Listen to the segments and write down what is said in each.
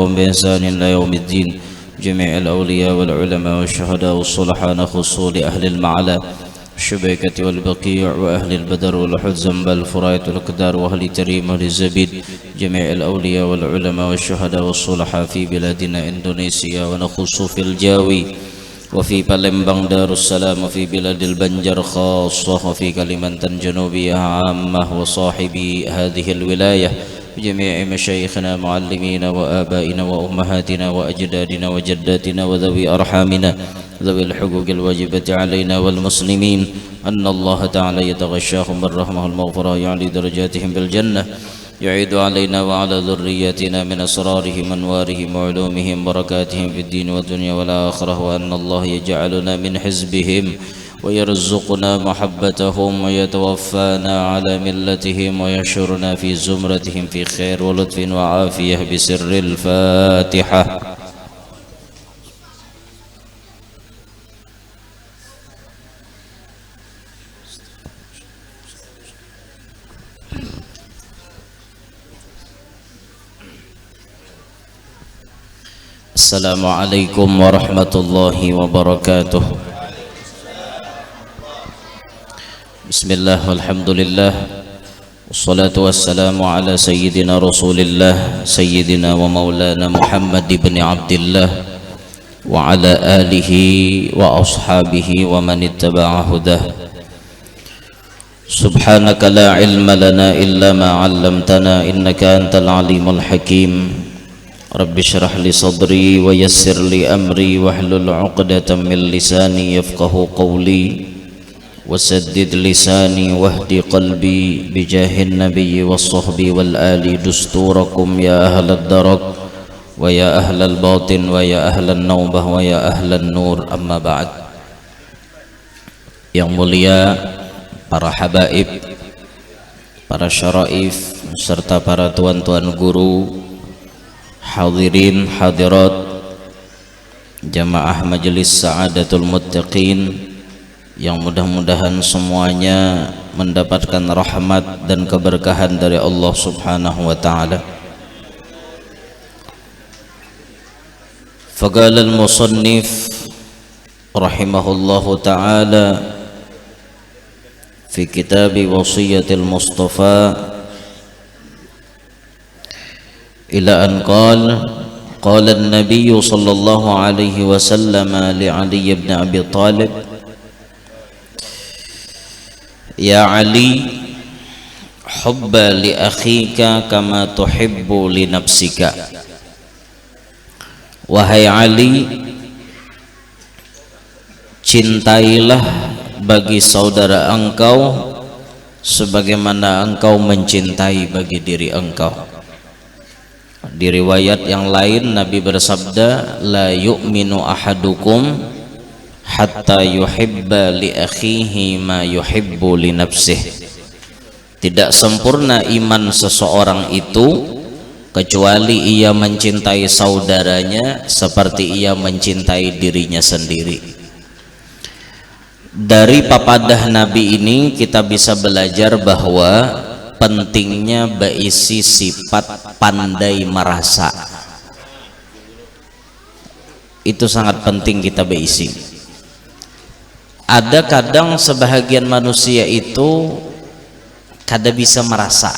لهم بإحسان إلى يوم الدين. جميع الأولياء والعلماء والشهداء والصلحاء نخصوا لأهل المعلى الشبيكة والبقيع وأهل البدر والحزم بالفرايت والأقدار وأهل تريم وأهل الزبيد. جميع الأولياء والعلماء والشهداء والصلحاء في بلادنا إندونيسيا ونخص في الجاوي وفي بالembang دار السلام وفي بلاد البنجر خاصة وفي كلمنتان جنوبية عامة وصاحبي هذه الولاية بجميع مشايخنا معلمين وآبائنا وأمهاتنا وأجدادنا وجداتنا وذوي أرحامنا ذوي الحقوق الواجبة علينا والمسلمين أن الله تعالى يتغشاهم بالرحمة المغفرة يعلي درجاتهم بالجنة يعيد علينا وعلى ذرياتنا من أسرارهم أنوارهم وعلومهم بركاتهم في الدين والدنيا والآخرة وأن الله يجعلنا من حزبهم ويرزقنا محبتهم ويتوفانا على ملتهم ويشرنا في زمرتهم في خير ولطف وعافية بسر الفاتحة. Assalamualaikum warahmatullahi wabarakatuh. Bismillah walhamdulillah wassalatu wassalamu ala sayyidina rasulillah sayyidina wa maulana Muhammad ibn Abdillah wa ala alihi wa ashabihi wa man ittaba'a hudah. Subhanaka la ilma lana illa ma 'allamtana innaka antal alimul hakim. Rabbi syrah li sadri wa yassir li amri wahlul 'uqdatam min lisani yafqahu qawli wasaddid lisani wahdi qalbi bijahin nabiyyi was-sahbi wal ali dusturakum ya ahlad darak wa ya ahlal batin wa ya ahlan naubah wa ya ahlan nur amma ba'd. Yang mulia para habaib, para syaraif serta para tuan-tuan guru, hadirin hadirat jamaah majelis Sa'adatul Muttaqin yang mudah-mudahan semuanya mendapatkan rahmat dan keberkahan dari Allah Subhanahu wa taala. Faqala al-musannif rahimahullahu taala fi kitab wasiyatil Mustafa ila an qala an-nabiy sallallahu alaihi wasallam li Ali ibn Abi Talib ya Ali hubba li akhika kama tuhibbu li nafsika. Wahai Ali, cintailah bagi saudara engkau sebagaimana engkau mencintai bagi diri engkau. Di riwayat yang lain Nabi bersabda, la yu'minu ahadukum hatta yuhibba li akhihi ma yuhibbu li nafsihi. Tidak sempurna iman seseorang itu kecuali ia mencintai saudaranya seperti ia mencintai dirinya sendiri. Dari papadah Nabi ini kita bisa belajar bahwa pentingnya berisi sifat pandai merasa. Itu sangat penting kita berisi. Ada kadang sebahagian manusia itu kada bisa merasa,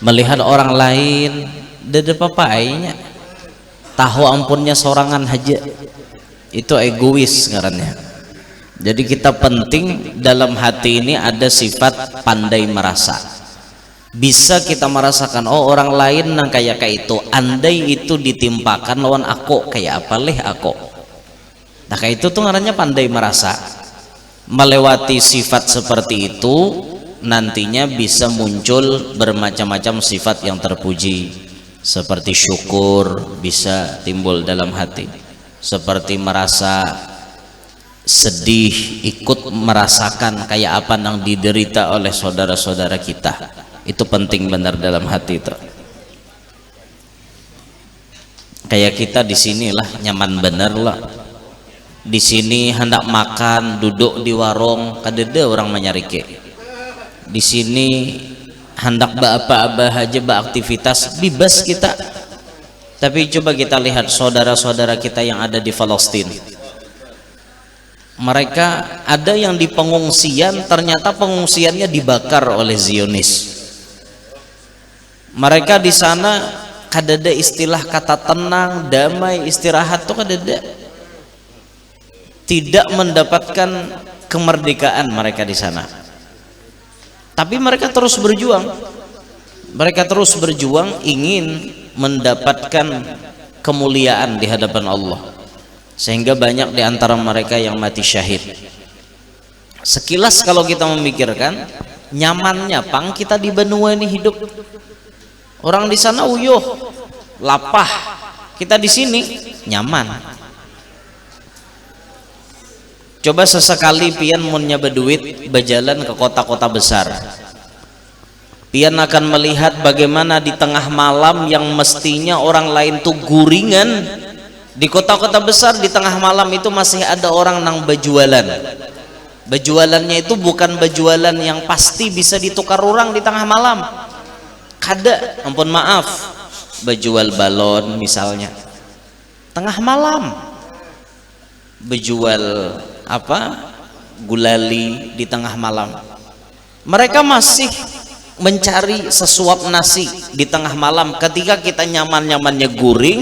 melihat orang lain dede papainya tahu ampunnya sorangan aja, itu egois ngarannya. Jadi kita penting dalam hati ini ada sifat pandai merasa. Bisa kita merasakan, oh orang lain nang kayak itu, andai itu ditimpakan lawan aku kayak apa leh aku. Nah kayak itu tuh ngarannya pandai merasa. Melewati sifat seperti itu nantinya bisa muncul bermacam-macam sifat yang terpuji, seperti syukur bisa timbul dalam hati, seperti merasa sedih, ikut merasakan kayak apa yang diderita oleh saudara-saudara kita. Itu penting benar dalam hati itu. Kayak kita di sinilah nyaman bener lah. Di sini hendak makan, duduk di warung, kadede orang menyarike. Di sini hendak apa-apa aja beraktivitas, bebas kita. Tapi coba kita lihat saudara-saudara kita yang ada di Palestina. Mereka ada yang di pengungsian, ternyata pengungsiannya dibakar oleh Zionis. Mereka di sana kadada istilah kata tenang, damai, istirahat tuh kadada. Tidak mendapatkan kemerdekaan mereka di sana. Tapi mereka terus berjuang. Mereka terus berjuang ingin mendapatkan kemuliaan di hadapan Allah. Sehingga banyak di antara mereka yang mati syahid. Sekilas kalau kita memikirkan, nyamannya pang kita di benua ini hidup. Orang di sana uyuh, lapah. Kita di sini nyaman. Coba sesekali pian munnya berduit berjalan ke kota-kota besar. Pian akan melihat bagaimana di tengah malam yang mestinya orang lain tuh guringan, di kota-kota besar di tengah malam itu masih ada orang nang berjualan. Berjualannya itu bukan berjualan yang pasti bisa ditukar orang di tengah malam. Kada, ampun maaf, berjual balon misalnya. Tengah malam. Berjual gulali di tengah malam. Mereka masih mencari sesuap nasi di tengah malam. Ketika kita nyaman-nyamannya guring,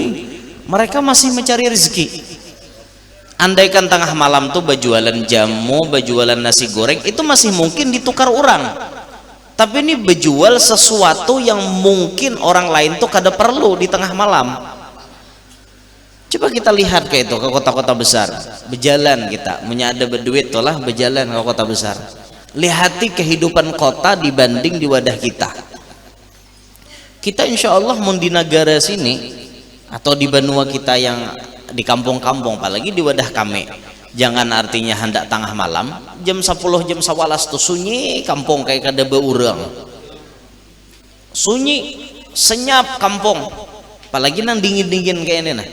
mereka masih mencari rezeki. Andaikan tengah malam tuh berjualan jamu, berjualan nasi goreng, itu masih mungkin ditukar orang. Tapi ini berjual sesuatu yang mungkin orang lain tuh kada perlu di tengah malam. Coba kita lihat ke itu, ke kota-kota besar. Berjalan kita, punya ada berduit tolah berjalan ke kota besar. Lihati kehidupan kota dibanding di wadah kita. Kita insya Allah mau di negara sini atau di benua kita yang di kampung-kampung, apalagi di wadah kami. Jangan artinya hendak tengah malam, jam 10 jam 11 tuh sunyi kampung kayak kada beurang. Sunyi, senyap kampung. Apalagi nang dingin-dingin kayak ini nah.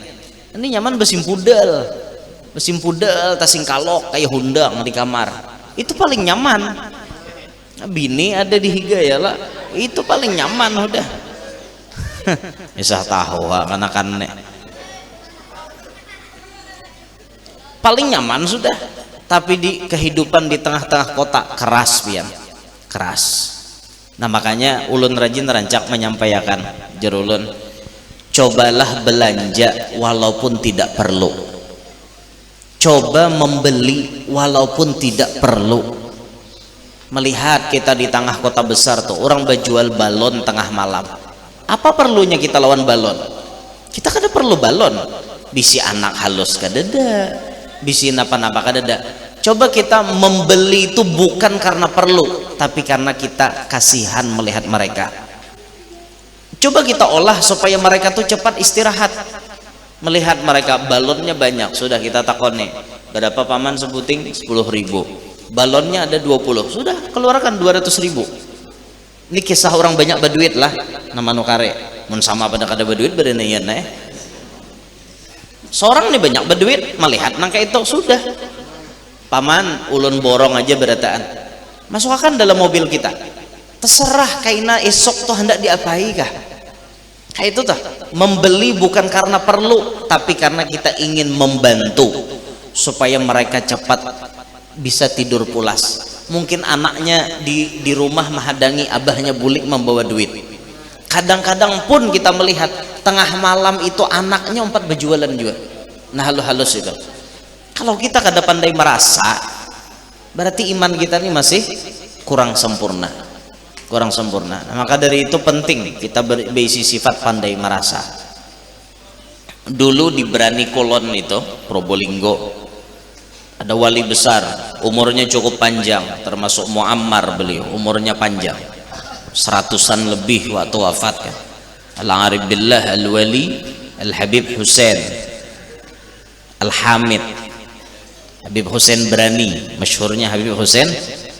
Ini nyaman besimpudel tasing kalok kayak hundang di kamar, itu paling nyaman. Bini ada di higa ya lah, itu paling nyaman udah. Bisa tahu kan paling nyaman sudah. Tapi di kehidupan di tengah-tengah kota keras pian, keras. Nah makanya ulun rajin rancak menyampaikan jerulun, cobalah belanja walaupun tidak perlu. Coba membeli walaupun tidak perlu. Melihat kita di tengah kota besar tuh orang berjual balon tengah malam. Apa perlunya kita lawan balon? Kita kada perlu balon. Bisi anak halus kadada, bisi napa-napa kadada. Coba kita membeli itu bukan karena perlu, tapi karena kita kasihan melihat mereka. Coba kita olah supaya mereka tuh cepat istirahat. Melihat mereka balonnya banyak, sudah kita takoni, berapa paman sebuting? 10.000. Balonnya ada 20, sudah keluarkan 200.000. Ini kisah orang banyak berduit lah, nama nukare. Mun sama pada kada berduit berenayan seorang nih banyak berduit, melihat nangka itu sudah. Paman ulun borong aja berataan, masukkan dalam mobil kita. Terserah kaina esok tuh hendak diapai kah? Kayak itu tuh, membeli bukan karena perlu, tapi karena kita ingin membantu supaya mereka cepat bisa tidur pulas. Mungkin anaknya di rumah menghadangi abahnya bulik membawa duit. Kadang-kadang pun kita melihat tengah malam itu anaknya empat berjualan juga. Nah halus-halus itu. Kalau kita kada pandai merasa, berarti iman kita ini masih kurang sempurna. Nah, maka dari itu penting kita berisi sifat pandai merasa. Dulu di Brani Kulon itu Probolinggo ada wali besar, umurnya cukup panjang, termasuk Muammar, beliau umurnya panjang, 100-an lebih waktu wafat kan. Al-Arif Billah Al-Wali Al-Habib Husain Al-Hamid, Habib Husain Brani, masyhurnya Habib Husain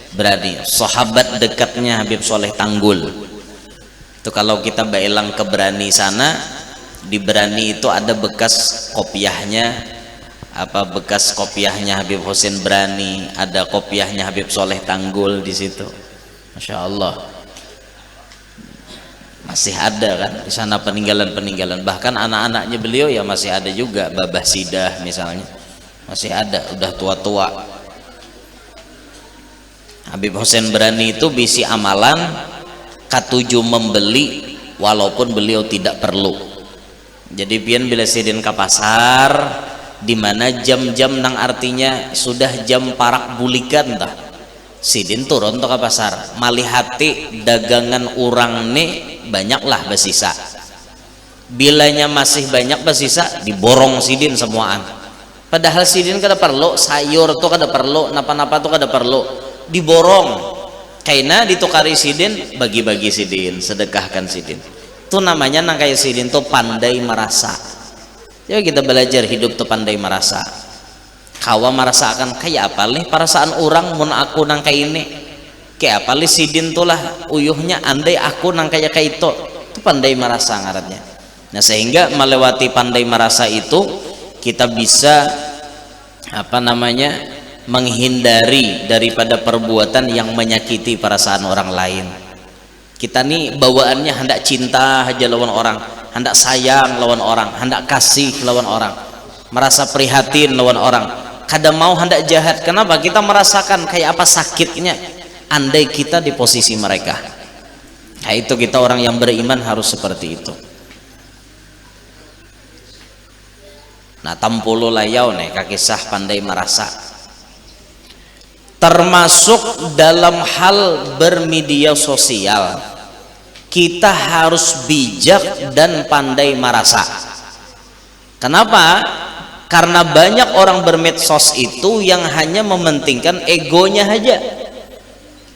Brani, sahabat dekatnya Habib Soleh Tanggul. Itu kalau kita bailang ke Brani sana, di Brani itu ada bekas kopiahnya, bekas kopiahnya Habib Husain Brani, ada kopiahnya Habib Soleh Tanggul di situ. Masya Allah. masih ada kan di sana peninggalan-peninggalan, bahkan anak-anaknya beliau ya masih ada juga, Babah Sidah misalnya masih ada, udah tua-tua. Habib Hussein Berani itu bisi amalan katuju membeli walaupun beliau tidak perlu. Jadi pian bila sidin ke pasar di mana jam-jam nang artinya sudah jam parak bulikan tah, sidin turun tuh ke pasar malihati dagangan orang nih banyaklah basisa, bilanya masih banyak basisa diborong sidin semuaan, padahal sidin kada perlu sayur tuh kada perlu napa-napa tuh kada perlu, diborong kaina ditukari sidin, bagi-bagi sidin, sedekahkan sidin. Itu namanya nang kayak sidin tuh pandai merasa. Ya kita belajar hidup tuh pandai merasa. Kawa merasakan kayak apa nih perasaan orang mun aku nang kayak ini, kayak apa nih sidin tuh lah uyuhnya andai aku nang kayak itu pandai merasa ngarannya. Nah sehingga melewati pandai merasa itu kita bisa apa namanya menghindari daripada perbuatan yang menyakiti perasaan orang lain. Kita nih bawaannya hendak cinta aja lawan orang, hendak sayang lawan orang, hendak kasih lawan orang, merasa prihatin lawan orang, kadang mau hendak jahat. Kenapa? Kita merasakan kayak apa sakitnya andai kita di posisi mereka. Nah itu kita orang yang beriman harus seperti itu. Nah tampulu layau nih kakisah pandai merasa, termasuk dalam hal bermedia sosial kita harus bijak dan pandai merasa. Kenapa? Karena banyak orang bermedsos itu yang hanya mementingkan egonya aja,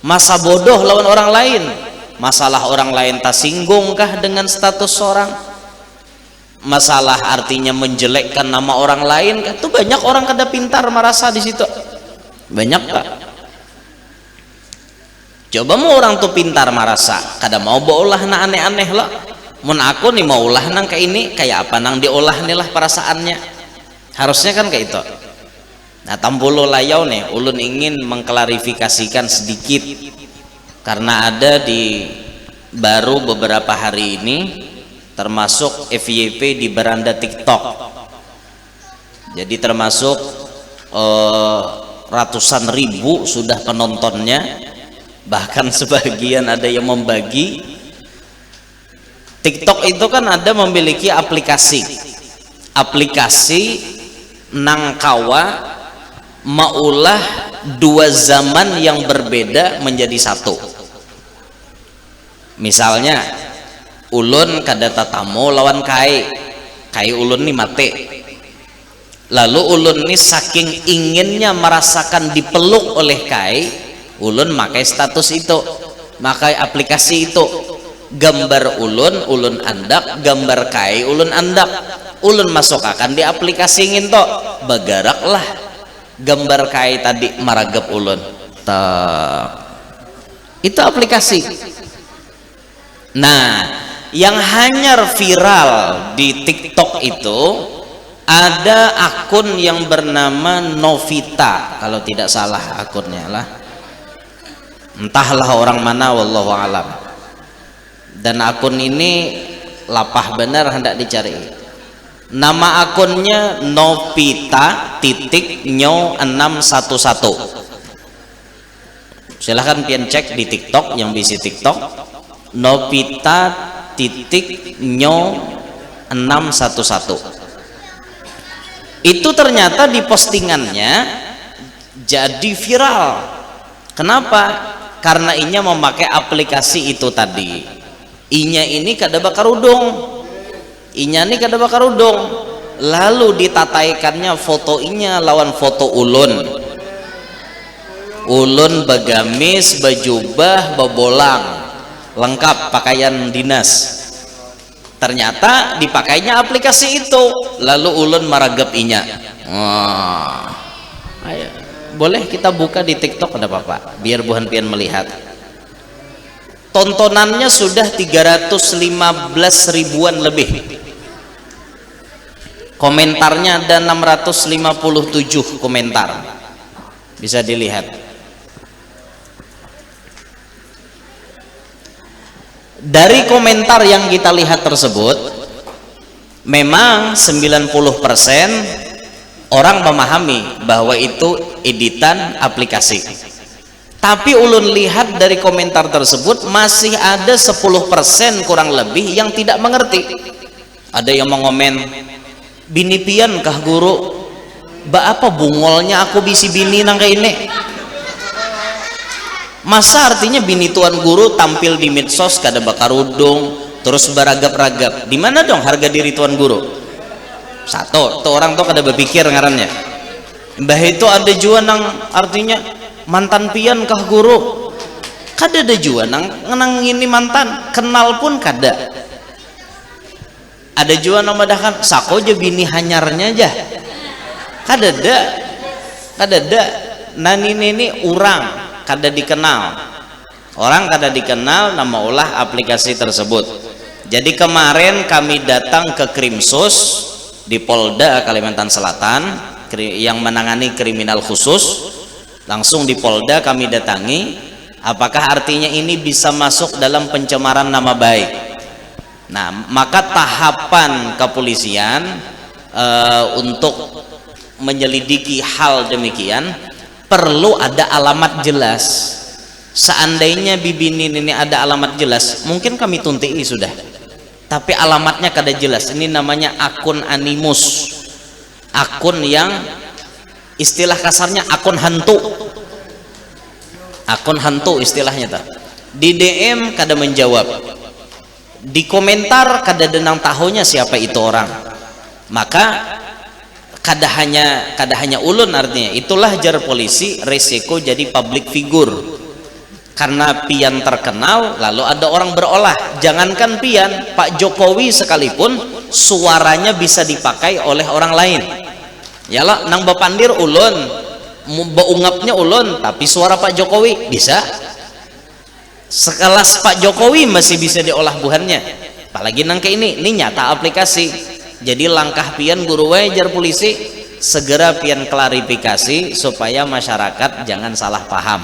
masa bodoh lawan orang lain, masalah orang lain tak singgungkah dengan status orang, masalah artinya menjelekkan nama orang lain kan. Itu banyak orang kada pintar merasa di situ, banyak pak. Coba mau orang tuh pintar merasa, kada mau baulah na aneh-aneh lah. Mun aku nih mau ulah nang kayak ini, kayak apa nang diolah nih lah perasaannya. Harusnya kan kayak itu. Nah tampulu layau nih, ulun ingin mengklarifikasikan sedikit karena ada di baru beberapa hari ini termasuk FYP di beranda TikTok. Jadi termasuk ratusan ribu sudah penontonnya, bahkan sebagian ada yang membagi. TikTok itu kan ada memiliki aplikasi nangkawa maulah dua zaman yang berbeda menjadi satu. Misalnya ulun kada tatamu lawan kai ulun nih mati, lalu ulun nih saking inginnya merasakan dipeluk oleh kai, ulun makai status itu, makai aplikasi itu, gambar ulun andak, gambar kai ulun andak, ulun masuk akan di aplikasi ngin to, bagaraklah gambar kai tadi maragap ulun. Itu aplikasi. Nah yang hanyar viral di TikTok itu ada akun yang bernama Novita, kalau tidak salah akunnya lah, entahlah orang mana wallahu alam. Dan akun ini lapah benar hendak dicari. Nama akunnya Novita titik nyo 611. Silahkan pian cek di TikTok yang bisi TikTok, Novita titik nyo 611. Itu ternyata di postingannya jadi viral. Kenapa? Karena inya memakai aplikasi itu tadi. Inya ini kada bakar udung, lalu ditataikannya foto inya lawan foto ulun bagamis, bajubah, babolang, lengkap pakaian dinas. Ternyata dipakainya aplikasi itu, lalu ulun maragap inya. Ayo, boleh kita buka di TikTok ada apa-apa, biar buhan pian melihat. Tontonannya sudah 315 ribuan lebih, komentarnya ada 657 komentar, bisa dilihat. Dari komentar yang kita lihat tersebut, memang 90% orang memahami bahwa itu editan aplikasi. Tapi ulun lihat dari komentar tersebut masih ada 10% kurang lebih yang tidak mengerti. Ada yang mengomen, bini pian kah guru? Ba apa bungolnya aku bisi bini nang kayak ini? Masa artinya bini tuan guru tampil di medsos kada bakarudung terus beragap-ragap? Di mana dong harga diri tuan guru? Satu, tuh orang tuh kada berpikir ngarannya. Mbah itu ada juga nang artinya mantan pian kah guru? Kada ada juga nang ini mantan, kenal pun kada. Ada juga nang madahkan sako aja bini hanyarnya aja. Kada ada. Nani ini orang kada dikenal, orang kada dikenal, nama ulah aplikasi tersebut. Jadi kemarin kami datang ke Krimsus di Polda Kalimantan Selatan yang menangani kriminal khusus. Langsung di Polda kami datangi, apakah artinya ini bisa masuk dalam pencemaran nama baik. Nah, maka tahapan kepolisian untuk menyelidiki hal demikian perlu ada alamat jelas. Seandainya bibini ini ada alamat jelas, mungkin kami tunti sudah. Tapi alamatnya kada jelas. Ini namanya akun animus, akun yang istilah kasarnya akun hantu. Akun hantu istilahnya ta. Di DM kada menjawab, di komentar kada denang tahunya siapa itu orang. Maka kada hanya ulun, artinya itulah jar polisi resiko jadi public figure. Karena pian terkenal lalu ada orang berolah. Jangankan pian, Pak Jokowi sekalipun suaranya bisa dipakai oleh orang lain. Yalah nang bapandir ulun, baungapnya ulun, tapi suara Pak Jokowi bisa. Sekelas Pak Jokowi masih bisa diolah buhannya, apalagi nang kayak ini nyata aplikasi. Jadi langkah pian guru wajar polisi segera pian klarifikasi supaya masyarakat jangan salah paham.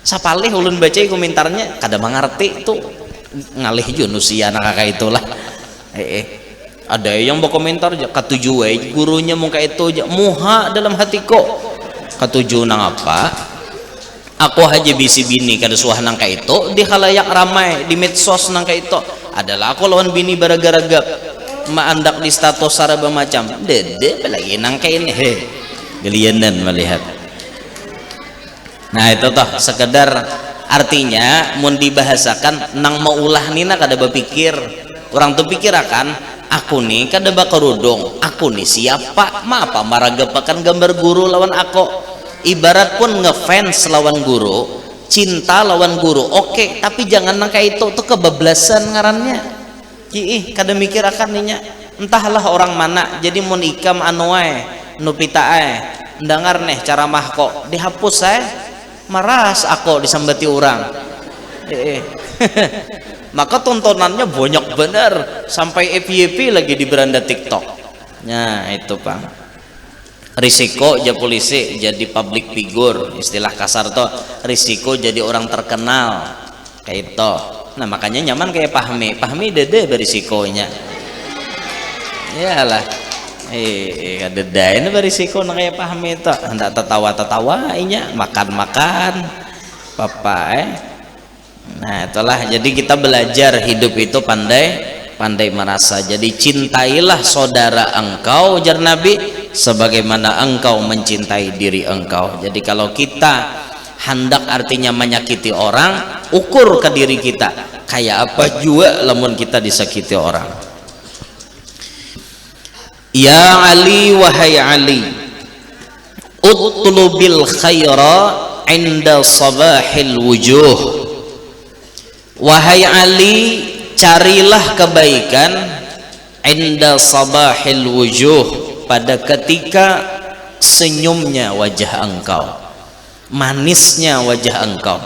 Sapalih ulun baca komentarnya kada mengerti itu ngalih junusia anak kakak itulah. Ada yang berkomentar ketujuh wae gurunya muka itu aja muha dalam hatiku. Ketujuh nang apa? Aku aja bisi bini kada suah nang kayak itu di khalayak ramai di medsos nang kayak itu. Adalah aku lawan bini baraga-raga maandak di status saraba macam dede lagi nang kayak ini gelianan melihat. Nah itu toh sekedar artinya mun dibahasakan nang mau ulah nina kada berpikir. Orang tuh pikir akan aku nih kada bakarudung, aku nih siapa apa maragapakan gambar guru lawan aku. Ibarat pun ngefans lawan guru, cinta lawan guru, oke, tapi jangan nang kayak itu tuh kebablasan ngarannya. Kada mikir akan ninya entahlah orang mana. Jadi mun ikam anu wae nupita ndengar neh cara mah kok dihapus maras aku disambati orang. Maka tontonannya banyak bener sampai FYP lagi di beranda TikTok. Nah itu Bang, risiko jadi polisi jadi public figure, istilah kasar toh risiko jadi orang terkenal kayak itu. Nah makanya nyaman kayak pahmi dede berisikonya. Iyalah dede ini berisiko nah kayak pahmi itu hendak tertawa inya makan papa Nah itulah, jadi kita belajar hidup itu pandai merasa. Jadi cintailah saudara engkau jar Nabi sebagaimana engkau mencintai diri engkau. Jadi kalau kita hendak artinya menyakiti orang, ukur ke diri kita kayak apa juga lamun kita disakiti orang. Ya Ali, wahai Ali, utlubil khaira inda sabahil wujuh. Wahai Ali, carilah kebaikan inda sabahil wujuh, pada ketika senyumnya wajah engkau, manisnya wajah engkau.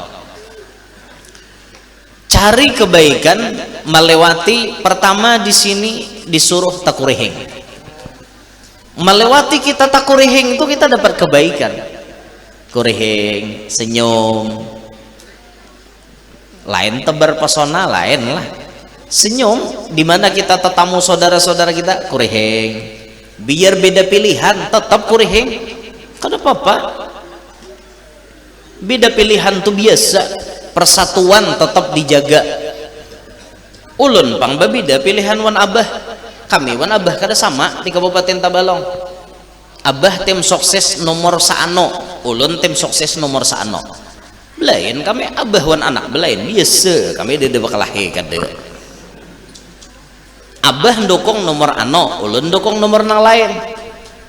Cari kebaikan melewati, pertama di sini disuruh takurihing. Melewati kita takurihing itu kita dapat kebaikan. Kurihing, senyum. lain tebar pesona, lain lah senyum. Dimana kita tetamu saudara-saudara kita kurihing, biar beda pilihan tetap kurihing, kada apa-apa. Beda pilihan tuh biasa, persatuan tetap dijaga. Ulun pang babida pilihan wan abah, kami wan abah kada sama di Kabupaten Tabalong. Abah tim sukses nomor saano, ulun tim sukses nomor saano. Belain kami abah wan anak belain biasa, kami dede bakalahi kada. Abah dukung nomor ano, ulun dukung nomor nang lain.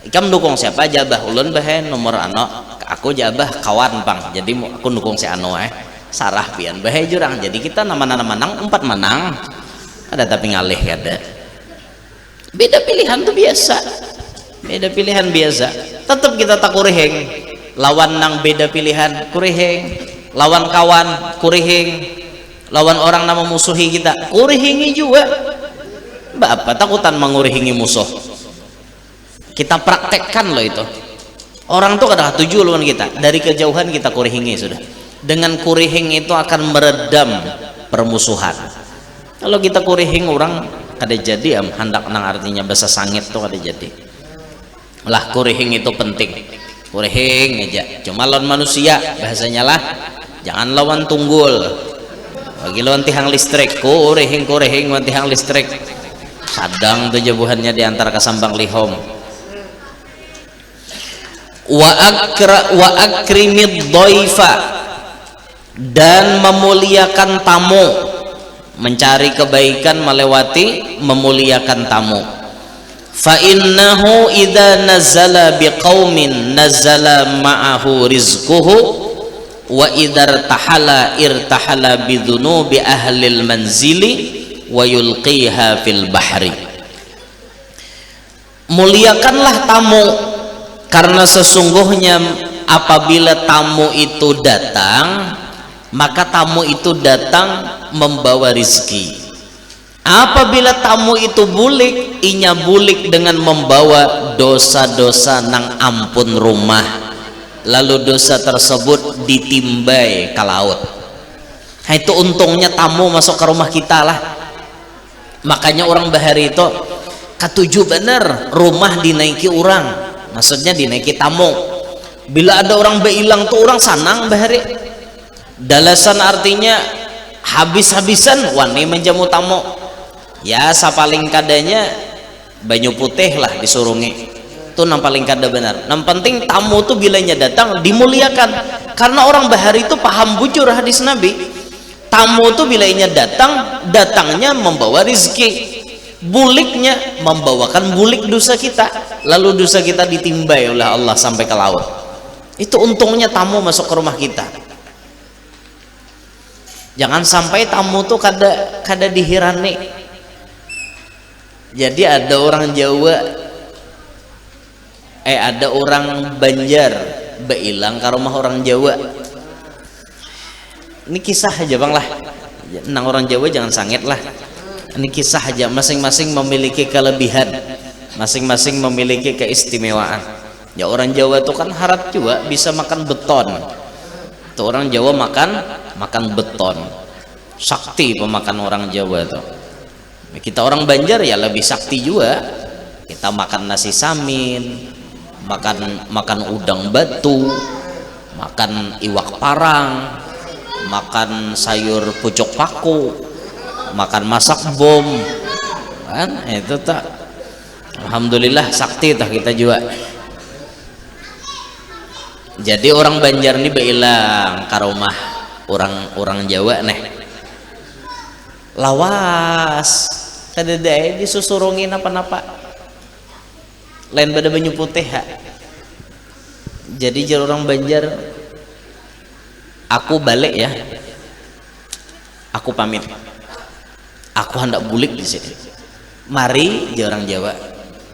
Ikam dukung siapa aja abah, ulun bahen nomor ano, aku jabah kawan pang, jadi aku dukung si ano sarah pian bahe jurang. Jadi kita nama-nama menang, 4 menang ada tapi ngalih ada. Beda pilihan tuh biasa, beda pilihan biasa, tetap kita tak kurihing. Lawan nang beda pilihan kurihing, lawan kawan kurihing, lawan orang nama musuhi kita kurihingi juga. Apa takutan mengurihingi musuh, kita praktekkan loh itu. Orang tuh kadang tuju lawan kita, dari kejauhan kita kurihingi sudah. Dengan kurihing itu akan meredam permusuhan. Kalau kita kurihing orang kada jadi hendak nang artinya bahasa sangit tuh kada jadi lah. Kurihing itu penting, kurihing aja. Cuma lawan manusia bahasanya lah, jangan lawan tunggul, bagi lawan tiang listrik. Kurihing lawan tiang listrik, sadang tuh jabuhannya diantar kasambang lihom. Wa akrimid dhaifa, dan memuliakan tamu, mencari kebaikan melewati memuliakan tamu. Fa innahu idza nazala biqaumin nazala ma'ahu rizquhu wa idza irtahala bidzunubi ahlil manzili wa yulqiha fil bahri. Muliakanlah tamu, karena sesungguhnya apabila tamu itu datang, maka tamu itu datang membawa rizki. Apabila tamu itu bulik, inya bulik dengan membawa dosa-dosa nang ampun rumah, lalu dosa tersebut ditimbai ke laut. Nah, itu untungnya tamu masuk ke rumah kita lah. Makanya orang bahari itu katuju bener rumah dinaiki orang, maksudnya dinaiki tamu. Bila ada orang beilang tuh orang sanang bahari. Dalasan artinya habis-habisan wani menjamu tamu. Ya sapaling kadanya banyu putih lah disurungi, itu nang paling kada benar. Nang penting tamu tuh bilanya datang dimuliakan, karena orang bahari itu paham bujur hadis Nabi. Tamu tuh bilanya datang, datangnya membawa rizki, buliknya membawakan bulik dosa kita, lalu dosa kita ditimbai oleh Allah sampai ke laut. Itu untungnya tamu masuk ke rumah kita. Jangan sampai tamu tuh kada dihirani. Jadi ada orang Jawa, ada orang Banjar beilang ke rumah orang Jawa. Ini kisah aja bang lah, nang orang Jawa jangan sangit lah. Ini kisah aja, masing-masing memiliki kelebihan, masing-masing memiliki keistimewaan. Ya orang Jawa tuh kan harap juga bisa makan beton. Tuh orang Jawa makan beton, sakti pemakan orang Jawa tuh. Kita orang Banjar ya lebih sakti juga, kita makan nasi samin, makan udang batu, makan iwak parang, makan sayur pucuk paku, makan masak bom kan, itu tak. Alhamdulillah sakti tah kita juga. Jadi orang Banjar ini beilang ke rumah orang Jawa nih, lawas kadedai disusurungin apa-apa lain pada banyu putih ha. Jadi jar orang Banjar, aku balik ya, aku pamit, aku hendak bulik di sini. Mari jar orang Jawa,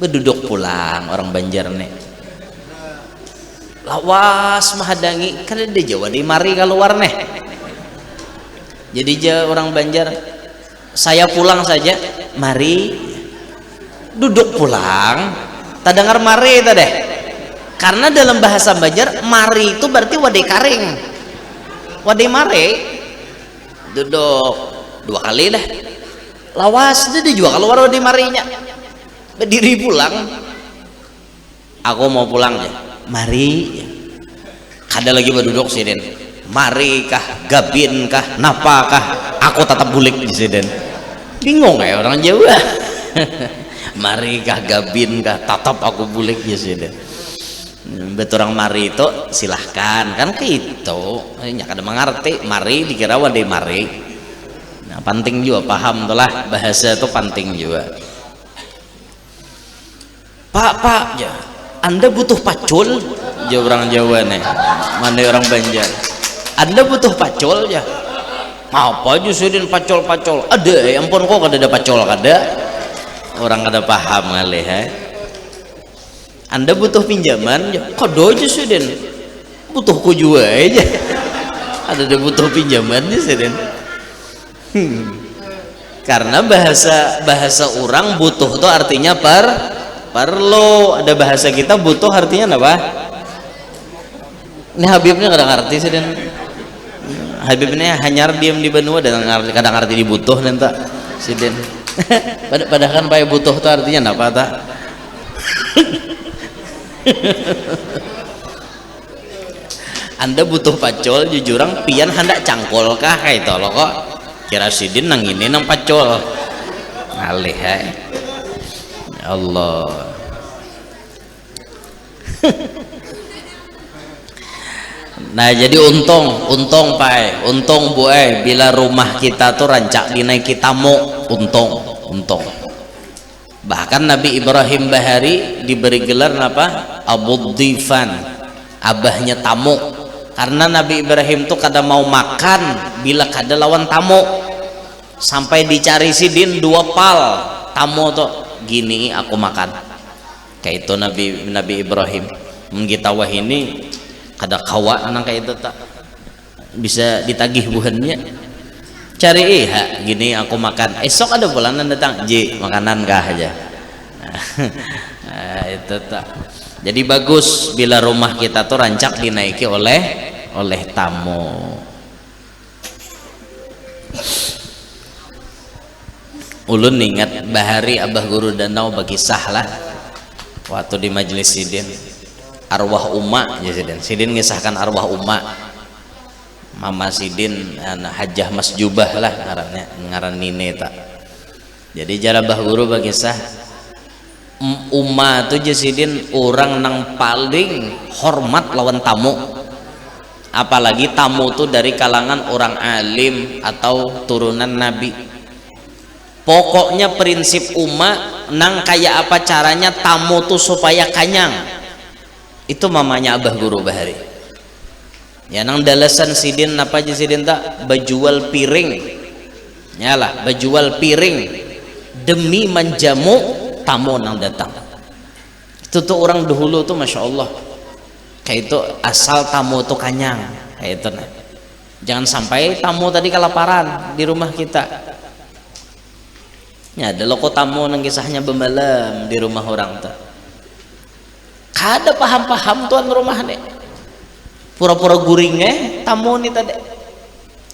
berduduk pulang orang Banjar nih. Lawas mahadangi kan ada Jawa di mari keluar nih. Jadi jar orang Banjar, saya pulang saja, mari duduk pulang, tak dengar mari itu deh, karena dalam bahasa Banjar mari itu berarti wadai karing, wadai mari. duduk 2 kali dah lawas dia juga keluar di marinya berdiri pulang. Aku mau pulang ya mari kada lagi berduduk siden mari kah gabin kah napa kah aku tetap bulik di siden bingung ya orang Jawa. Mari kah gabin kah tetap aku bulik di siden betul orang mari itu silahkan kan gitu nya kada mengerti mari dikira wadai mari. Nah, penting juga paham tuh lah bahasa itu penting juga. Pak ya Anda butuh pacul ya orang Jawa nih mana orang Banjar Anda butuh pacul ya apa aja sudin pacul ada ya ampun kok kada ada pacul kada orang kada paham ngalih Anda butuh pinjaman ya kado aja sudin butuh ku juga aja ada butuh pinjaman aja sudin karena bahasa orang butuh itu artinya perlu. Ada bahasa kita butuh artinya apa? Ini Habibnya kadang ngerti sih dan Habibnya hanyar diam di benua dan kadang ngerti dibutuh dan tak sih dan padahal kan pakai butuh itu artinya apa tak? Anda butuh pacul jujurang pian hendak cangkol kah kayak itu loh kok kira sidin nang ini nang pacul ngalih Allah. Nah jadi untung pai untung buai bila rumah kita tuh rancak dinaiki tamu untung bahkan Nabi Ibrahim Bahari diberi gelar apa Abu Dhifan abahnya tamu karena Nabi Ibrahim tuh kada mau makan bila kada lawan tamu sampai dicari sidin 2 pal tamu tuh gini aku makan kayak itu Nabi Ibrahim kita wah ini kada kawa anak kayak itu tak bisa ditagih buhannya cari gini aku makan esok ada bulanan datang makanan kah aja. Nah, itu tak jadi bagus bila rumah kita tuh rancak dinaiki oleh tamu. Ulun ingat Bahari Abah Guru Danau berkisah lah waktu di majelis sidin arwah Uma ya sidin ngisahkan arwah Uma mama sidin Hajah Mas Jubah lah ngaran nine tak jadi jara Abah Guru berkisah Uma tuh jasidin orang nang paling hormat lawan tamu apalagi tamu tuh dari kalangan orang alim atau turunan Nabi. Pokoknya prinsip Uma nang kayak apa caranya tamu tuh supaya kanyang itu mamanya Abah Guru Bahari ya nang dalasan sidin apa aja sidin tak bajual piring nyalah bajual piring demi menjamu tamu nang datang itu tuh orang dahulu tuh Masya Allah kayak itu asal tamu tuh kanyang kayak itu nah. Jangan sampai tamu tadi kelaparan di rumah kita ya ada loko tamu nang kisahnya bemalam di rumah orang tuh kada paham tuan rumah nih pura-pura guring tamu nih tadi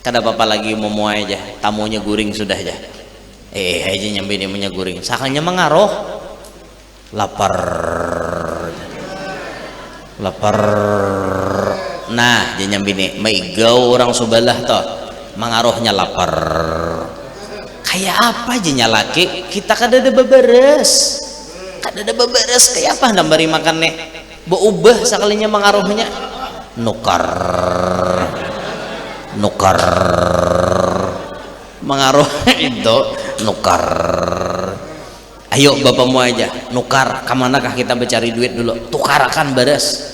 kada apa-apa lagi mau aja tamunya guring sudah aja aja nyampe dia punya guring sakalnya mengaruh lapar nah dia nyampe nih maigau orang subalah toh mengaruhnya lapar kayak apa aja nyalaki kita kada ada beberes kayak apa nambari makan nih berubah sekalinya mengaruhnya nukar mengaruh itu nukar ayo bapakmu aja nukar kemanakah kita mencari duit dulu tukarakan beres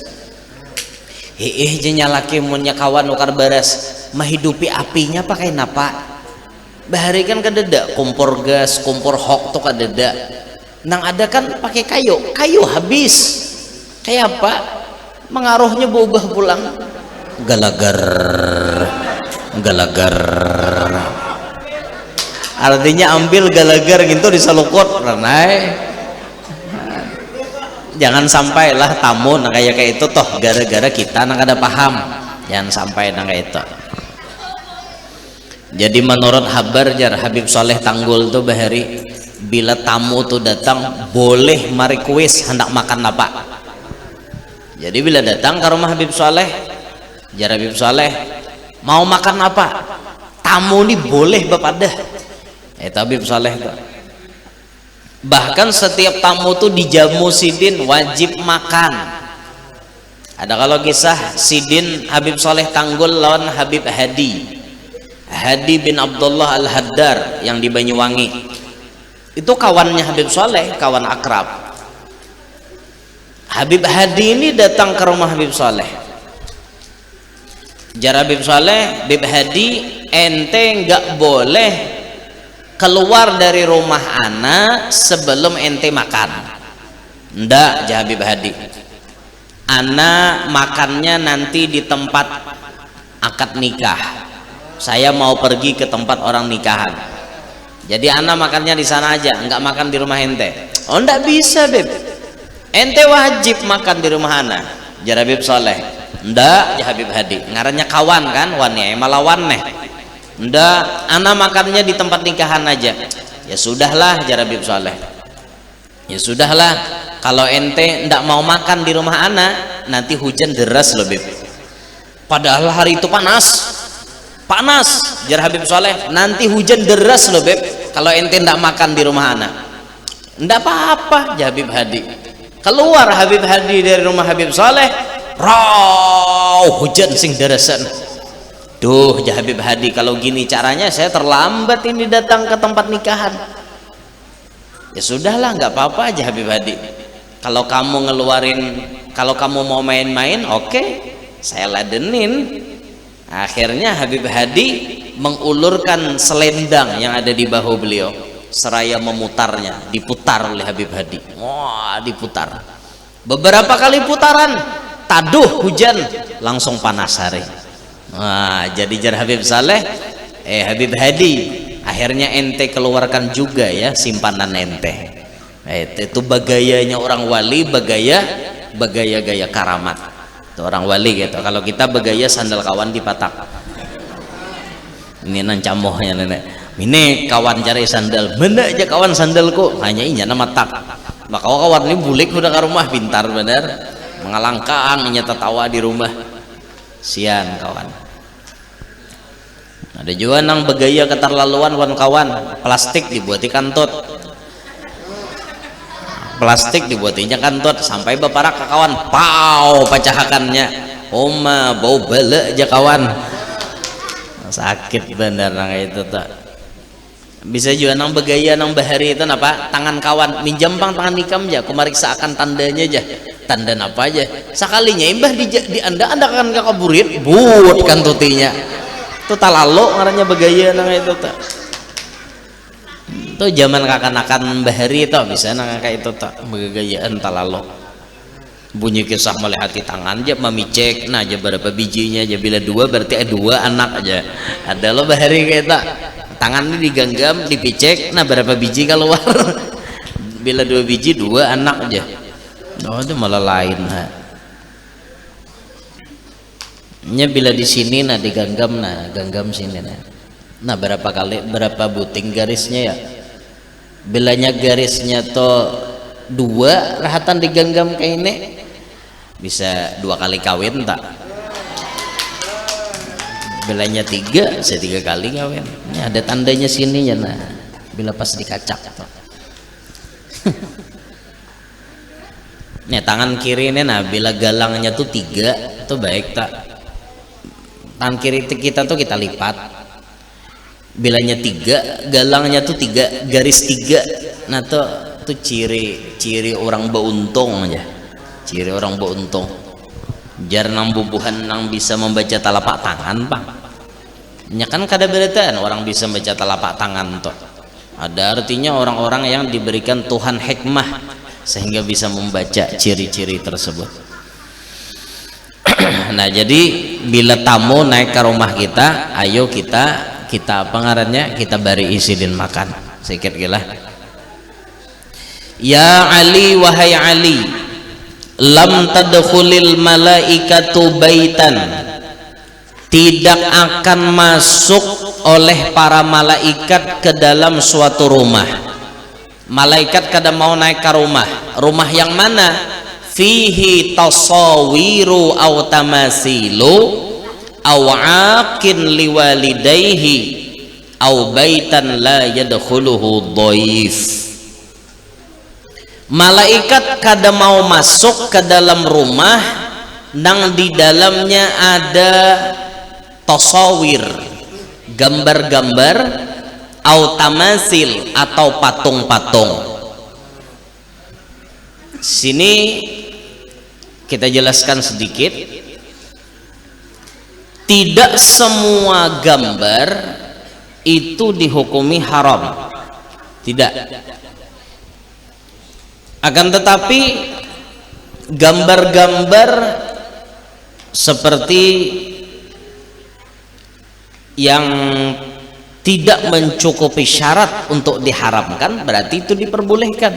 aja nyalaki munnya kawan nukar beres menghidupi apinya pakai napa Bahari kan kadeda kompor gas kompor hok tuh kadeda nang ada kan pakai kayu habis kayak apa mengaruhnya berubah pulang galagar artinya ambil galagar gitu disalukot ranai jangan sampai lah tamu nang kayak itu toh gara-gara kita nang ada paham jangan sampai nang kayak itu. Jadi menurut habar jar Habib Soleh Tanggul tuh bahari, bila tamu tuh datang boleh merequest hendak makan apa. Jadi bila datang ke rumah Habib Soleh, jar Habib Soleh mau makan apa, tamu ini boleh bepadah. Habib Soleh tuh. Bahkan setiap tamu tuh dijamu sidin wajib makan. Ada kalau kisah sidin Habib Soleh Tanggul lawan Habib Hadi bin Abdullah Al-Haddar yang di Banyuwangi. Itu kawannya Habib Soleh, kawan akrab. Habib Hadi ini datang ke rumah Habib Soleh. Jar Habib Soleh, Habib Hadi, ente nggak boleh keluar dari rumah ana sebelum ente makan. Ndak, jar Habib Hadi. Ana makannya nanti di tempat akad nikah. Saya mau pergi ke tempat orang nikahan. Jadi ana makannya di sana aja, enggak makan di rumah ente. Oh, enggak bisa, Beb. Ente wajib makan di rumah ana. Jar Habib Soleh. Enggak, jar Habib Hadi. Ngarannya kawan kan, wannya malah waneh. Enggak, ana makannya di tempat nikahan aja. Ya sudahlah, jar Habib Soleh. Ya sudahlah, kalau ente enggak mau makan di rumah ana, nanti hujan deras loh, Beb. Padahal hari itu panas, jar Habib Soleh, nanti hujan deras loh, Beb, kalau ente ndak makan di rumah anak. Ndak apa-apa, jar Habib Hadi. Keluar Habib Hadi dari rumah Habib Soleh, hujan sing derasan. Duh, jar Habib Hadi, kalau gini caranya saya terlambat ini datang ke tempat nikahan. Ya sudahlah, nggak apa-apa, jar Habib Hadi. Kalau kamu kalau kamu mau main-main, oke, saya ladenin. Akhirnya Habib Hadi mengulurkan selendang yang ada di bahu beliau, seraya memutarnya, diputar oleh Habib Hadi. Wah, diputar beberapa kali putaran, taduh hujan, langsung panas hari. Wah, jadi jar Habib Saleh, Habib Hadi, akhirnya ente keluarkan juga ya simpanan ente. Itu bagayanya orang wali, bagaya karamat. Itu orang wali gitu. Kalau kita bergaya sandal kawan dipatak. Ini nancamohnya nenek. Ini kawan cari sandal. Mana aja kawan sandalku? Hanya inya nama tak. Maka kawan ini bulik udah ke rumah, pintar bener. Mengalangkang inya tertawa di rumah. Sian kawan. Ada juga nang bergaya keterlaluan kawan. Plastik dibuati kantut. Plastik dibuatinya kantut sampai beparak ke kawan, pau pecahakannya, oma bau bala aja kawan, sakit bener nang itu tak. Bisa juga nang begaya nang bahari itu apa, tangan kawan minjam bang tangan nikam aja, kumariksa akan tandanya aja, tanda apa aja, sekalinya imbah di anda akan kaburit, buat kantutinya, itu talalo ngarannya begaya nang itu tak. Itu zaman kakan-kakan bahari itu bisa nang kayak itu tak begayaan talalo bunyi kisah mulai hati tangan aja memicek nah aja berapa bijinya aja bila dua berarti dua anak aja ada lo bahari kayak tak tangan ini digenggam dipicek nah berapa biji keluar bila dua biji dua anak aja. Oh itu malah lain nya bila di sini nah digenggam nah genggam sini nah berapa buting garisnya ya. Bilanya garisnya to dua rahatan digenggam kayak ini bisa 2 kali kawin tak. Bilanya 3 bisa 3 kali kawin. Ini ada tandanya sini ya nah. Bila pas dikacak tuh. Nih tangan kiri ini nah bila galangnya tuh 3 itu baik tak. Tangan kiri kita tuh kita lipat. Bilanya 3 galangnya tuh 3 garis 3 nah tuh ciri orang beruntung aja, ciri orang beruntung. Jar nang bubuhan nang bisa membaca telapak tangan bang nya kan kada beretaan orang bisa membaca telapak tangan tuh ada artinya orang-orang yang diberikan Tuhan hikmah sehingga bisa membaca ciri-ciri tersebut. Nah jadi bila tamu naik ke rumah kita, ayo kita apa ngarannya, kita bari isidin makan sedikit gila. Ya Ali, wahai Ali, lam tadkhulil malaikatu baitan, tidak akan masuk oleh para malaikat ke dalam suatu rumah. Malaikat kada mau naik ke rumah yang mana? Fihi tasawiru aw tamasilu aw aqin liwalidayhi aw baitan la yadkhuluhu dhaif. Malaikat kada mau masuk ke dalam rumah nang di dalamnya ada tasawir, gambar-gambar, au tamasil atau patung-patung. Sini kita jelaskan sedikit. Tidak semua gambar itu dihukumi haram, tidak. Akan tetapi gambar-gambar seperti yang tidak mencukupi syarat untuk diharamkan berarti itu diperbolehkan.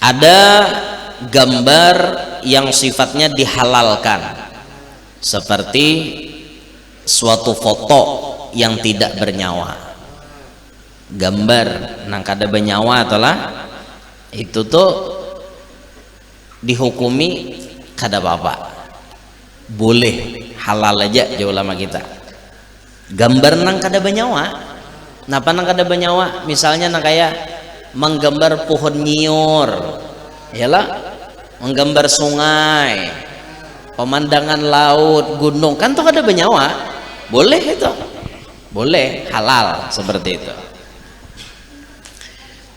Ada gambar yang sifatnya dihalalkan seperti suatu foto yang tidak bernyawa, gambar nang kada bernyawa itulah itu tuh dihukumi kada apa-apa, boleh, halal aja jauh ulama kita. Gambar nang kada bernyawa, napa nang kada bernyawa? Misalnya nang kayak menggambar pohon nyiur, yalah, menggambar sungai, pemandangan laut, gunung, kan tuh kada bernyawa, boleh itu, boleh, halal seperti itu.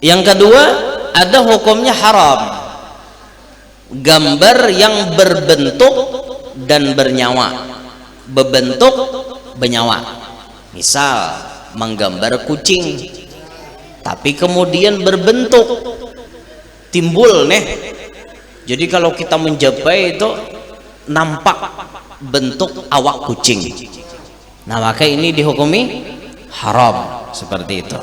Yang kedua, ada hukumnya haram, gambar yang berbentuk dan bernyawa, berbentuk bernyawa. Misal menggambar kucing tapi kemudian berbentuk timbul nih, jadi kalau kita menjabai itu nampak bentuk awak kucing, nah maka ini dihukumi haram seperti itu.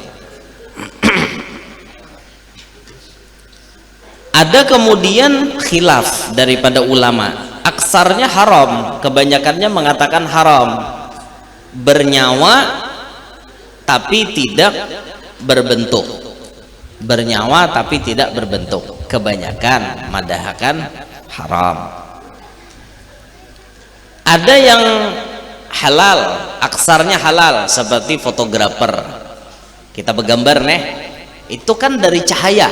Ada kemudian khilaf daripada ulama, aksarnya haram, kebanyakannya mengatakan haram, bernyawa tapi tidak berbentuk, bernyawa tapi tidak berbentuk, kebanyakan madhahakan haram. Ada yang halal, aksarnya halal, seperti fotografer, kita bergambar nih, itu kan dari cahaya.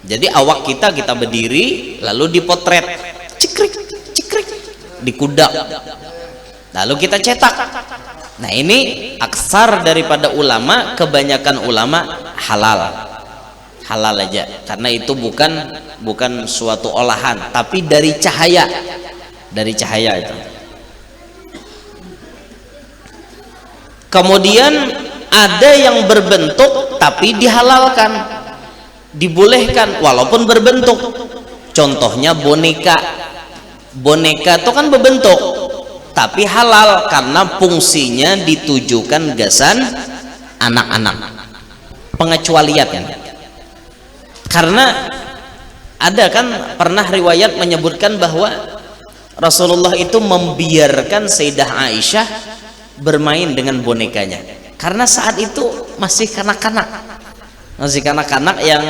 Jadi awak kita berdiri lalu dipotret, cikrik cikrik, dikudak, lalu kita cetak. Nah ini aksar daripada ulama, kebanyakan ulama halal, halal aja, karena itu bukan suatu olahan tapi dari cahaya, dari cahaya itu. Kemudian ada yang berbentuk tapi dihalalkan, dibolehkan walaupun berbentuk. Contohnya boneka, boneka itu kan berbentuk tapi halal karena fungsinya ditujukan gasan anak-anak, pengecualian kan. Karena ada kan pernah riwayat menyebutkan bahwa Rasulullah itu membiarkan Sayyidah Aisyah bermain dengan bonekanya karena saat itu masih kanak-kanak, masih kanak-kanak yang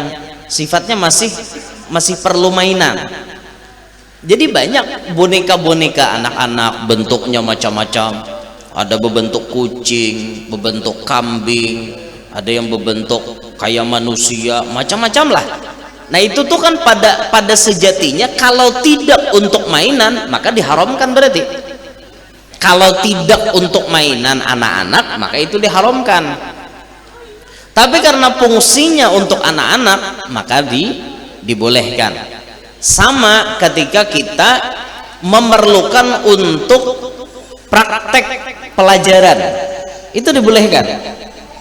sifatnya masih perlu mainan. Jadi banyak boneka-boneka anak-anak, bentuknya macam-macam, ada berbentuk kucing, berbentuk kambing, ada yang berbentuk kayak manusia, macam-macam lah. Nah itu tuh kan pada sejatinya kalau tidak untuk mainan maka diharamkan. Berarti kalau tidak untuk mainan anak-anak maka itu diharamkan. Tapi karena fungsinya untuk anak-anak maka dibolehkan. Sama ketika kita memerlukan untuk praktek pelajaran, itu dibolehkan,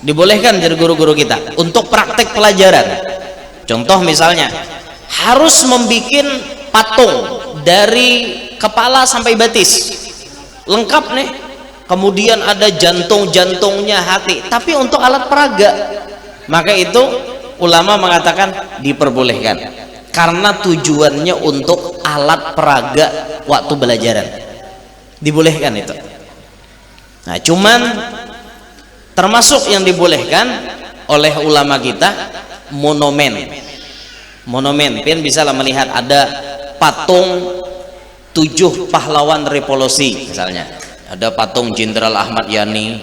dibolehkan dari guru-guru kita untuk praktek pelajaran. Contoh misalnya harus membuat patung dari kepala sampai batis, lengkap nih, kemudian ada jantung-jantungnya, hati, tapi untuk alat peraga, maka itu ulama mengatakan diperbolehkan karena tujuannya untuk alat peraga waktu belajaran. dibolehkan itu. Nah, cuman termasuk yang dibolehkan oleh ulama kita monumen. Pian bisa lah melihat ada patung 7 pahlawan revolusi misalnya. Ada patung Jenderal Ahmad Yani,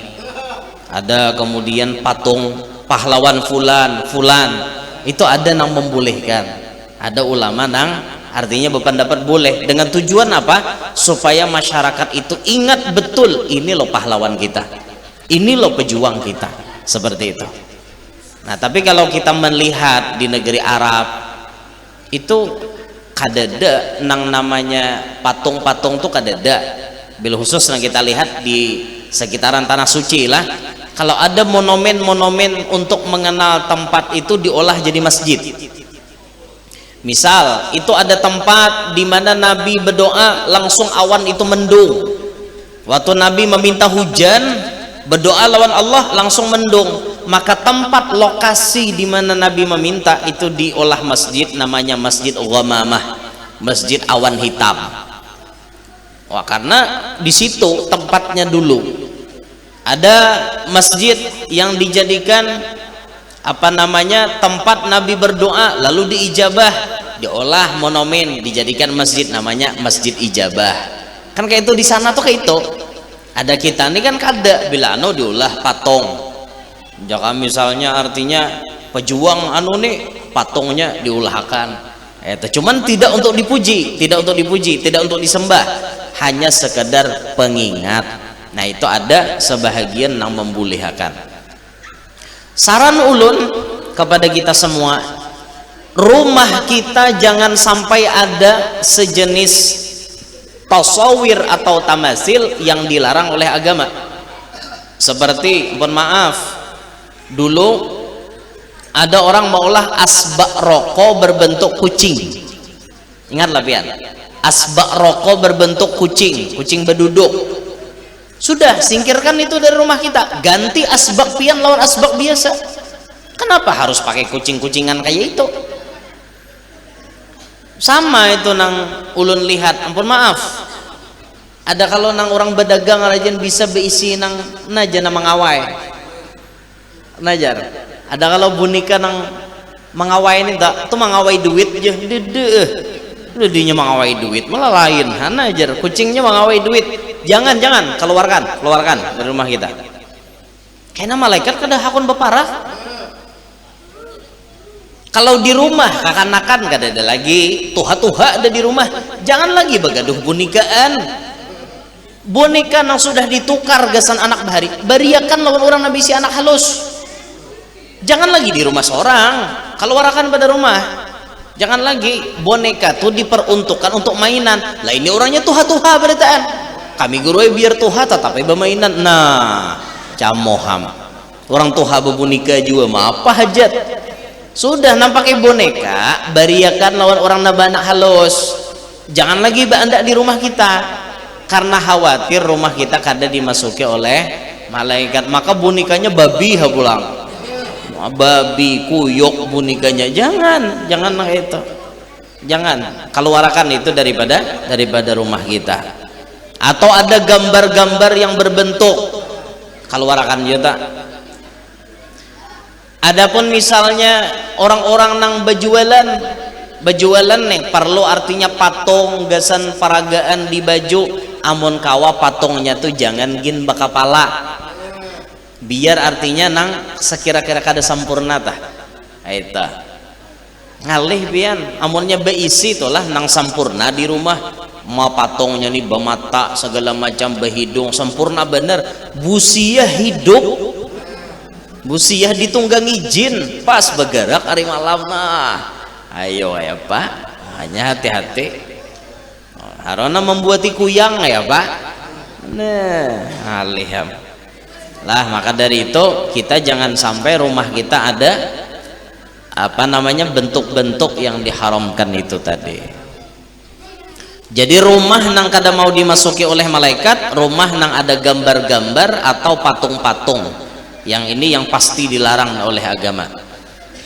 ada kemudian patung pahlawan fulan. Itu ada yang membolehkan. Ada ulama yang artinya berpendapat boleh dengan tujuan apa? Supaya masyarakat itu ingat betul ini loh pahlawan kita, ini loh pejuang kita, seperti itu. Nah, tapi kalau kita melihat di negeri Arab itu kadada nang namanya patung-patung tuh kadada. Bil khusus yang kita lihat di sekitaran tanah suci lah, kalau ada monumen untuk mengenal tempat itu diolah jadi masjid. Misal itu ada tempat di mana Nabi berdoa langsung awan itu mendung. Waktu Nabi meminta hujan, berdoa lawan Allah langsung mendung. Maka tempat lokasi di mana Nabi meminta itu diolah masjid, namanya Masjid Ghamamah, Masjid Awan Hitam. Wah, karena di situ tempatnya dulu. Ada masjid yang dijadikan apa namanya tempat Nabi berdoa lalu diijabah, diolah monumen dijadikan masjid, namanya Masjid Ijabah. Kan kayak itu di sana tuh kayak itu. Ada kita ini kan kada bila anu diolah patung. Jika misalnya artinya pejuang anu nih patungnya diulahkan. Itu cuman tidak untuk dipuji, tidak untuk disembah, hanya sekedar pengingat. Nah, itu ada sebahagian yang membolehkan. Saran ulun kepada kita semua, rumah kita jangan sampai ada sejenis tasawir atau tamasil yang dilarang oleh agama. Seperti, mohon maaf, dulu ada orang maulah asbak rokok berbentuk kucing. Ingatlah pian, asbak rokok berbentuk kucing berduduk. Sudah, singkirkan itu dari rumah kita, ganti asbak pian lawan asbak biasa. Kenapa harus pakai kucing-kucingan kayak itu? Sama itu nang ulun lihat, ampun maaf, ada kalau nang orang berdagang rajin bisa beisi nang naja nang mengawai najar. Ada kalau boneka nang mengawai ini tak, tuh mengawai duit aja, dinya mengawai duit malah lain, najar kucingnya mengawai duit. Jangan keluarkan dari rumah kita. Karena malaikat kada hakun beparah. Kalau di rumah kakanakan kada ada lagi, tuha ada di rumah, jangan lagi begaduh bonikaan. Boneka yang sudah ditukar gasan anak bahari, bariakan lawan orang nabi si anak halus. Jangan lagi di rumah seorang, keluarkan pada rumah. Jangan lagi boneka tuh diperuntukkan untuk mainan. Lah ini orangnya tuha beritaan. Kami guru biar tuha tetapi bermainan. Nah, camoham. Orang tuha bebunika juga mah apa hajat? Sudah nampaknya boneka, bariakan lawan orang nabana halus. Jangan lagi anda di rumah kita, karena khawatir rumah kita kada dimasuki oleh malaikat. Maka bonekanya babi pulang. Babi kuyuk bonekanya, jangan itu. Jangan keluarkan itu daripada rumah kita. Atau ada gambar-gambar yang berbentuk, keluarkan juga. Adapun misalnya orang-orang nang bejualan nih perlu artinya patung gasan peragaan di baju, amun kawa patungnya tuh jangan gin bakapala, biar artinya nang sekira-kira kada sampurna tah. Aita ngalih pian amunnya beisi itulah nang sampurna di rumah. Ma patungnya nih bermata segala macam, berhidung sempurna bener, busiah hidup, busiah ditunggangi jin pas bergerak hari malam. Nah ayo ya pak, hanya hati-hati harona membuati kuyang ya pak. Nah aliham lah, maka dari itu kita jangan sampai rumah kita ada apa namanya bentuk-bentuk yang diharamkan itu tadi. Jadi rumah nang kada mau dimasuki oleh malaikat, rumah nang ada gambar-gambar atau patung-patung, yang ini yang pasti dilarang oleh agama.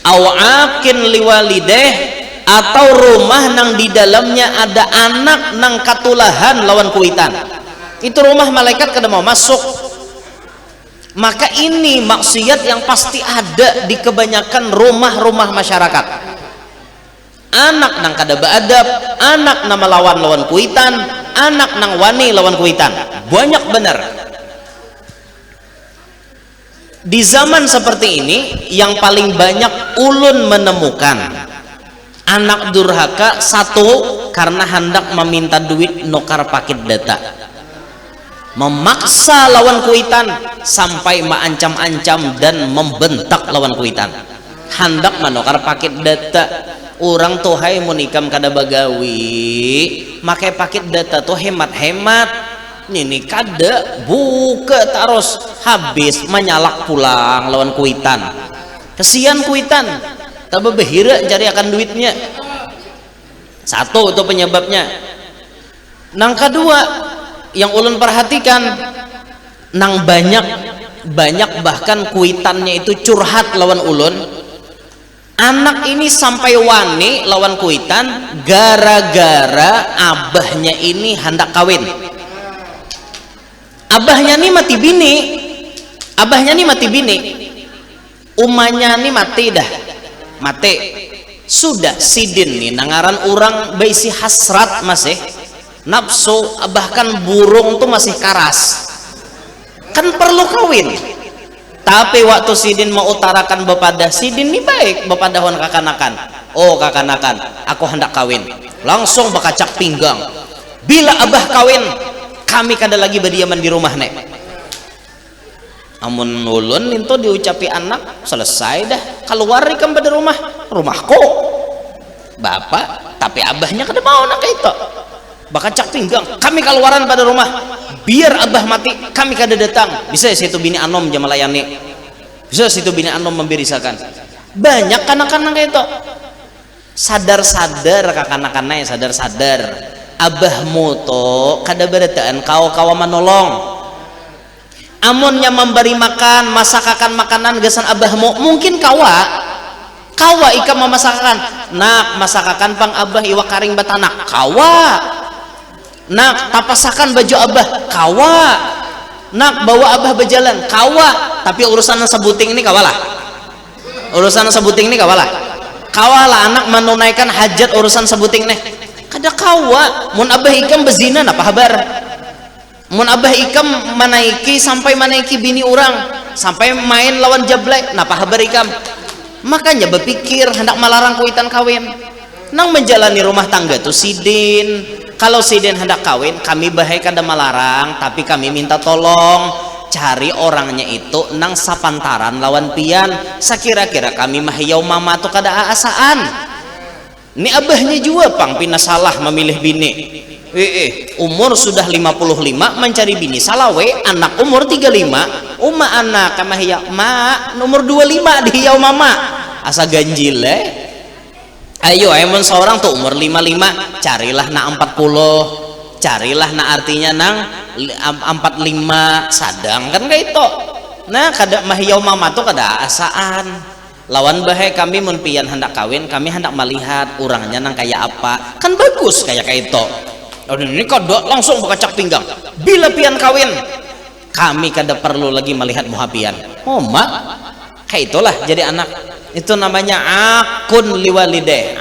Awakin liwalideh, atau rumah nang di dalamnya ada anak nang katulahan lawan kuitan. itu rumah malaikat kada mau masuk. Maka ini maksiat yang pasti ada di kebanyakan rumah-rumah masyarakat. Anak nang kada beadab, anak nang melawan kuitan, anak nang wani lawan kuitan, banyak benar. Di zaman seperti ini yang paling banyak ulun menemukan anak durhaka, satu karena hendak meminta duit nukar paket data, memaksa lawan kuitan sampai mengancam-ancam dan membentak lawan kuitan, hendak menukar paket data. Orang tuh hai munikam kada bagawi makai paket data tuh hemat-hemat, ini kada buka terus habis menyalak pulang lawan kuitan. Kesian kuitan tak behira cari akan duitnya. Satu itu penyebabnya. Nang kedua yang ulun perhatikan, nang banyak bahkan kuitannya itu curhat lawan ulun. Anak ini sampai wani lawan kuitan gara-gara abahnya ini hendak kawin. Abahnya nih mati bini, umanya nih mati dah, mati sudah sidin nih nangaran orang baisi hasrat masih nafsu, bahkan burung tuh masih karas kan perlu kawin. Tapi waktu sidin mau utarakan bepada sidin nih baik bepada hon kakanakan, oh kakanakan aku hendak kawin, langsung bakacak pinggang, bila abah kawin kami kada lagi berdiaman di rumah nek. Amun ulun itu diucapi anak selesai dah, keluar ikam pada rumahku bapak, tapi abahnya kada mau nak itu bakacak pinggang, kami keluaran pada rumah, biar abah mati kami kada datang. Bisa situ bini anom jam melayani, bisa situ bini anom membirisakan. Banyak kanak-kanak itu sadar-sadar, kakak-anaknya sadar-sadar abahmu to kada berataan kau menolong. Amunnya memberi makan, masakakan makanan gasan abahmu, mungkin kawa ikam memasakakan, nak masakakan pang abah iwa karing batanak, kawa nak tapasakan baju abah, kawa nak bawa abah berjalan, kawa. Tapi urusan sebuting ini kawalah, kawalah anak menunaikan hajat urusan sebuting nih kada kawa. Mun abah ikam bezina napa habar, mun abah ikam manaiki bini orang sampai main lawan jablay napa habar ikam. Makanya berpikir hendak melarang kuitan kawin. Nang menjalani rumah tangga tuh sidin, kalau sidin hendak kawin kami bahaya kada melarang, tapi kami minta tolong cari orangnya itu nang sapantaran lawan pian, sakira-kira kami mahiyau mama tuh kada aasaan. Ini abahnya juga pang pina salah memilih bini. Umur sudah 55 mencari bini salawe, anak umur 35, anak kamahiyau ma umur 25 dihiyau mama, asa ganjil Ayo emon seorang tuh umur 55 carilah na 40, carilah na artinya nang 45 sadang kan kayak itu. Nah kada mahiyau mama tuh kada asaan lawan bahaya. Kami mun pian hendak kawin kami hendak melihat orangnya nang kayak apa, kan bagus kayak itu. Ini kada langsung bakacak pinggang, bila pian kawin kami kada perlu lagi melihat muhapian. Oh mak kayak itulah jadi anak. Itu namanya akin liwalideh.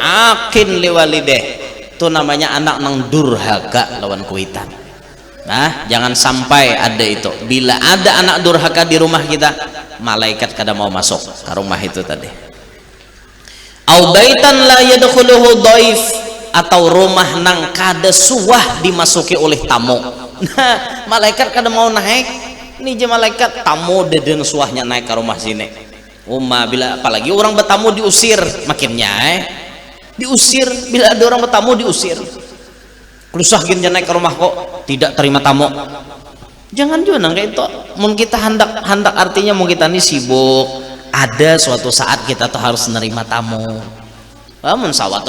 Itu namanya anak nang durhaka lawan kuitan. Nah jangan sampai ada itu. Bila ada anak durhaka di rumah kita, malaikat kada mau masuk ke rumah itu tadi. Au baitan la yadkhuluhu dhaif, atau rumah nang kada suah dimasuki oleh tamu. Nah malaikat kada mau naik. Ini je malaikat tamu deden suahnya naik ke rumah sini. Bila apalagi orang bertamu diusir, makinnya diusir. Bila ada orang bertamu diusir, kelusah gini naik ke rumah kok tidak terima tamu. Jangan juga nang kayak itu. Mungkin kita hendak artinya mungkin kita ini sibuk, ada suatu saat kita tuh harus menerima tamu. Mun sawat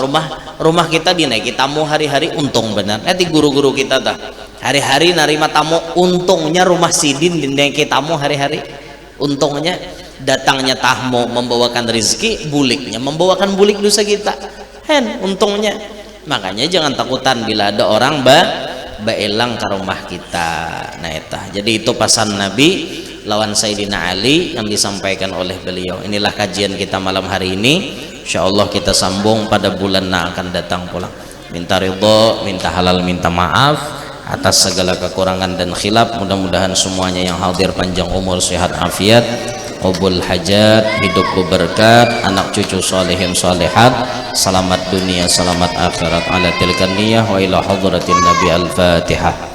rumah kita dinaiki tamu hari-hari, untung benar. Nanti guru-guru kita dah hari-hari nerima tamu, untungnya rumah sidin dinaiki tamu hari-hari. Untungnya datangnya tamu membawakan rezeki, buliknya membawakan bulik dosa kita. Untungnya. Makanya jangan takutan bila ada orang baelang ka rumah kita. Nah eta jadi itu pesan Nabi lawan Sayyidina Ali yang disampaikan oleh beliau. Inilah kajian kita malam hari ini, insyaallah kita sambung pada bulan yang akan datang pula. Minta ridho, minta halal, minta maaf atas segala kekurangan dan khilaf. Mudah-mudahan semuanya yang hadir panjang umur, sehat afiat, qabul hajat, hidup berkat, anak cucu salihin salihat, selamat dunia, selamat akhirat. Ala tilkan niyah wa ila hadratin Nabi al-Fatihah.